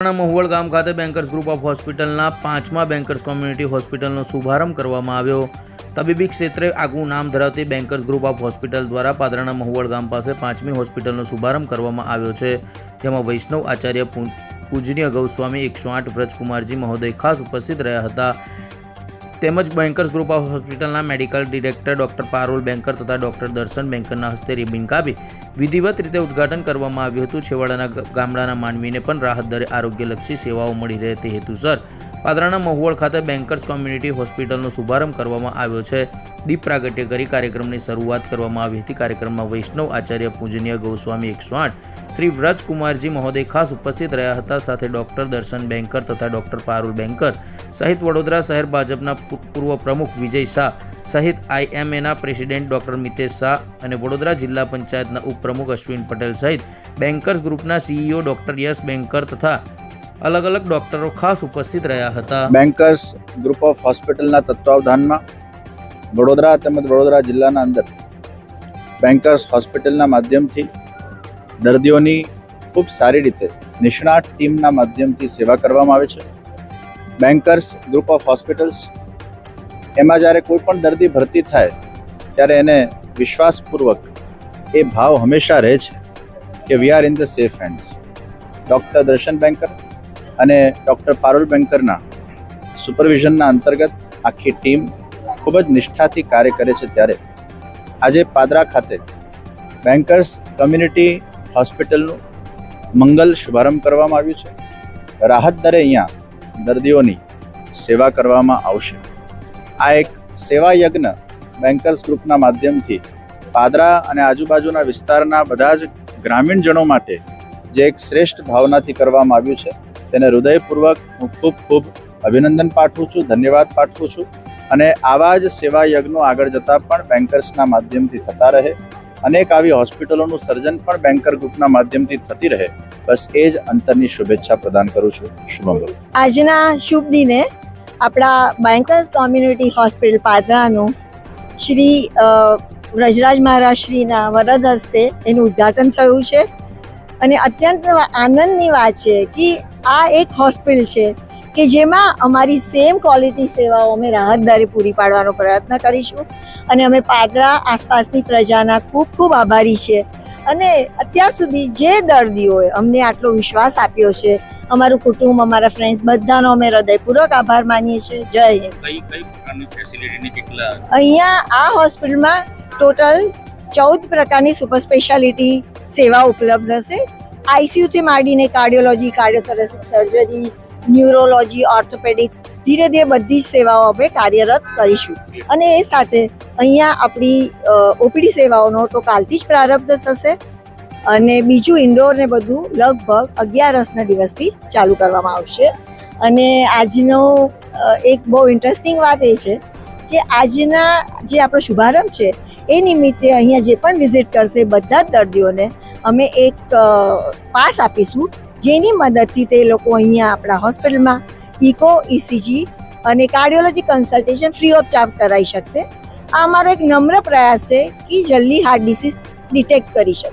મહુવડ ગામ ખાતે bankers group of હોસ્પિટલના 5મા બેન્કર્સ કોમ્યુનિટી હોસ્પિટલનો શુભારંભ કરવામાં આવ્યો। તબીબી ક્ષેત્રે આગવું નામ ધરાવતી બેન્કર્સ ગ્રુપ ઓફ હોસ્પિટલ દ્વારા પાદરાના મહુવડ ગામ પાસે 5મી હોસ્પિટલનો શુભારંભ કરવામાં આવ્યો છે, જેમાં વૈષ્ણવ આચાર્ય પૂજનીય ગૌસ્વામી 108 વ્રજકુમારજી મહોદય ખાસ ઉપસ્થિત રહ્યા હતા। તેમજ બેન્કર્સ ગ્રુપ ઓફ હોસ્પિટલના medical director doctor Parul banker તથા ડૉક્ટર દર્શન બેન્કરના હસ્તે રિબિન કાપી વિધિવત રીતે ઉદ્ઘાટન કરવામાં આવ્યું હતું। છેવાડાના ગામડાના માનવીને પણ રાહત દરે આરોગ્યલક્ષી સેવાઓ મળી રહે તે હેતુસર પાદરાના મહુવડ ખાતે બેન્કર્સ કોમ્યુનિટી હોસ્પિટલનો શુભારંભ કરવામાં આવ્યો છે। દીપ પ્રાગટ્ય કરી કાર્યક્રમની શરૂઆત કરવામાં આવી હતી। કાર્યક્રમમાં વૈષ્ણવ આચાર્ય પૂજનીય ગૌસ્વામી 108 શ્રી વ્રજકુમારજી મહોદય ખાસ ઉપસ્થિત રહ્યા હતા। સાથે ડૉક્ટર દર્શન બેન્કર તથા ડૉક્ટર પારુલ બેન્કર સહિત વડોદરા શહેર ભાજપના પૂર્વ પ્રમુખ વિજય શાહ સહિત IMAના પ્રેસિડેન્ટ ડૉક્ટર મિતેશ શાહ અને વડોદરા જિલ્લા પંચાયતના ઉપપ્રમુખ અશ્વિન પટેલ સહિત બેન્કર્સ ગ્રુપના CEO ડૉક્ટર યશ બેન્કર તથા અલગ અલગ ડૉક્ટરો ખાસ ઉપસ્થિત રહ્યા હતા। બેન્કર્સ ગ્રુપ ઓફ હોસ્પિટલના તત્વાવધાનમાં વડોદરા તેમજ વડોદરા જિલ્લાના અંદર બેન્કર્સ હોસ્પિટલના માધ્યમથી દર્દીઓની ખૂબ સારી રીતે નિષ્ણાત ટીમના માધ્યમથી સેવા કરવામાં આવે છે। બેન્કર્સ ગ્રુપ ઓફ હોસ્પિટલ્સ એમાં જ્યારે કોઈ પણ દર્દી ભરતી થાય ત્યારે એને વિશ્વાસપૂર્વક એ ભાવ હંમેશા રહે છે કે we are in the safe hands. Doctor દર્શન બેન્કર અને ડૉક્ટર પારુલ બેન્કરના સુપરવિઝનના અંતર્ગત આખી ટીમ ખૂબ જ નિષ્ઠાથી કાર્ય કરે છે। ત્યારે આજે પાદરા ખાતે બેન્કર્સ કોમ્યુનિટી હોસ્પિટલનું મંગલ શુભારંભ કરવામાં આવ્યું છે। રાહત દરે અહીંયા દર્દીઓની સેવા કરવામાં આવશે। આ એક સેવા યજ્ઞ બેન્કર્સ ગ્રુપના માધ્યમથી પાદરા અને આજુબાજુના વિસ્તારના બધા જ ગ્રામીણજનો માટે જે એક શ્રેષ્ઠ ભાવનાથી કરવામાં આવ્યું છે તેને હૃદયપૂર્વક હું ખૂબ અભિનંદન પાઠવું છું, ધન્યવાદ પાઠવું છું। અને આવા જ સેવા યજ્ઞો આગળ જતાં પણ બેન્કર્સના માધ્યમથી થતા રહે, અનેક આવી હોસ્પિટલોનું સર્જન પણ બેન્કર ગ્રુપના માધ્યમથી થતી રહે, બસ એ જ અંતરની શુભેચ્છા પ્રદાન કરું છું। શુભમ ભવ। આજના શુભ દિને આપણા બેન્કર્સ કોમ્યુનિટી હોસ્પિટલ પાદરાનું શ્રી વ્રજરાજ મહારાજ શ્રીના વરદ હસ્તે એનું ઉદ્ઘાટન થયું છે અને અત્યંત આનંદની વાત છે કે આ એક હોસ્પિટલ છે કે જેમાં અમારી સેમ ક્વોલિટી સેવાઓ અમે રાહત દરે પૂરી પાડવાનો પ્રયત્ન કરીશું અને અમે પાદરા આસપાસની પ્રજાના ખૂબ આભારી છીએ। અને અત્યાર સુધી જે દર્દીઓએ અમને આટલો વિશ્વાસ આપ્યો છે, અમારું કુટુંબ, અમારા ફ્રેન્ડ્સ બધાનો અમે હૃદયપૂર્વક આભાર માનીએ છીએ। જય હિન્દ। અહીંયા આ હોસ્પિટલમાં ટોટલ 14 પ્રકારની સુપર સ્પેશિયાલિટી સેવા ઉપલબ્ધ હશે। ICU થી માંડીને કાર્ડિયોલોજી, કાર્ડિયોથોરેસિક સર્જરી, ન્યુરોલોજી, ઓર્થોપેડિક્સ, ધીરે ધીરે બધી જ સેવાઓ આપણે કાર્યરત કરીશું। અને એ સાથે અહીંયા આપણી OPD સેવાઓનો તો કાલથી જ પ્રારંભ થશે અને બીજું ઇન્ડોર ને બધું લગભગ 11ના દિવસથી ચાલુ કરવામાં આવશે। અને આજનો એક બહુ ઇન્ટરેસ્ટિંગ વાત એ છે કે આજના જે આપણો શુભારંભ છે એ નિમિત્તે અહીંયા જે પણ વિઝિટ કરશે બધા જ દર્દીઓને અમે એક પાસ આપીશું, જેની મદદથી તે લોકો અહીંયા આપણા હોસ્પિટલમાં ઇકો, ECG અને cardiology consultation free of charge કરાવી શકશે। આ અમારો એક નમ્ર પ્રયાસ છે કે જલ્દી હાર્ટ ડિસીઝ ડિટેક્ટ કરી શકે।